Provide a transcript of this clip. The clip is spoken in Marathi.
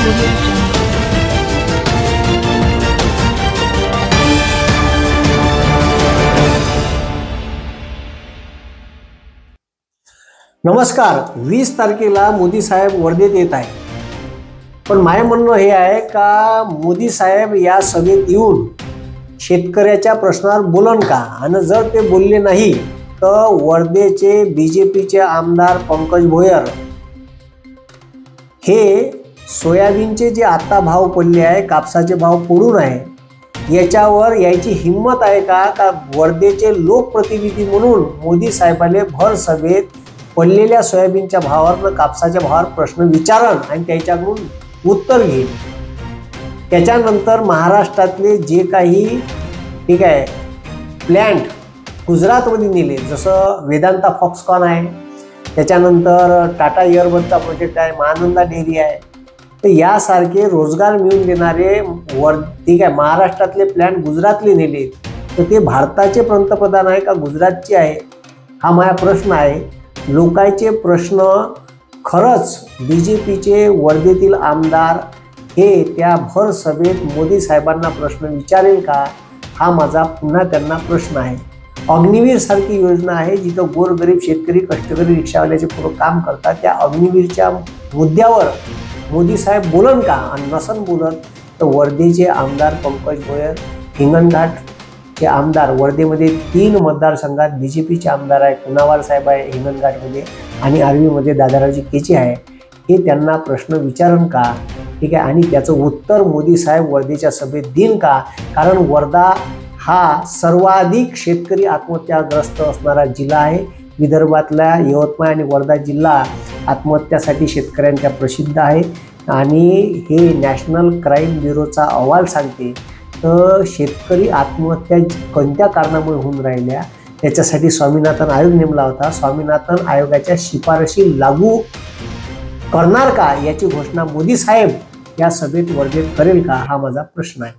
नमस्कार. 20 तारखेला मोदी साहेब वर्धेत येत आहे. पण माझे म्हणणं हे आहे का मोदी साहेब या सभेत येऊन शेतकऱ्याच्या प्रश्नावर बोलन का, आणि जर ते बोलले नाही तर वर्धेचे बीजेपीचे आमदार पंकज भोयर हे सोयाबीनचे जे आता भाव पडले आहे, कापसाचे भाव पडून आहे, याच्यावर याची हिम्मत आहे का वर्धेचे लोकप्रतिनिधी म्हणून मोदी साहेबांनी भर सभेत पडलेल्या सोयाबीनच्या भावावर व कापसाच्या भावावर प्रश्न विचारण आणि त्याच्याकडून उत्तर घेईल. त्याच्यानंतर महाराष्ट्रातले जे काही ठीक आहे प्लॅन्ट गुजरातमध्ये नेले, जसं वेदांता फॉक्सकॉन आहे, त्याच्यानंतर टाटा एअरबसचा प्रोजेक्ट आहे, महानंदा डेअरी आहे, तर यासारखे रोजगार मिळवून देणारे ठीक आहे महाराष्ट्रातले प्लॅन्ट गुजरातले नेले, तर ते भारताचे पंतप्रधान आहे का गुजरातचे आहे, हा माझा प्रश्न आहे. लोकांचे प्रश्न खरंच बीजेपीचे वर्धेतील आमदार हे त्या भर सभेत मोदी साहेबांना प्रश्न विचारेल का, हा माझा पुन्हा त्यांना प्रश्न आहे. अग्निवीर सारखी योजना आहे जिथं गोरगरीब शेतकरी कष्टकरी रिक्षावाल्याचे पूर्ण काम करतात, त्या अग्निवीरच्या मुद्द्यावर मोदी साहेब बोलन का, आणि नसन बोलत तर वर्धेचे आमदार पंकज भोयर, हिंगणघाटचे आमदार, वर्धेमध्ये 3 मतदारसंघात बीजेपीचे आमदार आहे, कुणावार साहेब आहे हिंगणघाटमध्ये आणि आर्वीमध्ये दादारावजी केचे आहे, हे त्यांना प्रश्न विचारण का, ठीक आहे, आणि त्याचं उत्तर मोदी साहेब वर्धेच्या सभेत देईन का. कारण वर्धा हा सर्वाधिक शेतकरी आत्महत्याग्रस्त असणारा जिल्हा आहे. विदर्भातला यवतमाळ आणि वर्धा जिल्हा आत्महत्यासाठी शेतकऱ्यांच्या प्रसिद्ध आहे, आणि हे नॅशनल क्राईम ब्युरोचा अहवाल सांगते. तर शेतकरी आत्महत्या कोणत्या कारणामुळे होऊन राहिल्या त्याच्यासाठी स्वामीनाथन आयोग नेमला होता. स्वामीनाथन आयोगाच्या शिफारशी लागू करणार का याची घोषणा मोदी साहेब या सभेत वर्धेत करेल का, हा माझा प्रश्न आहे.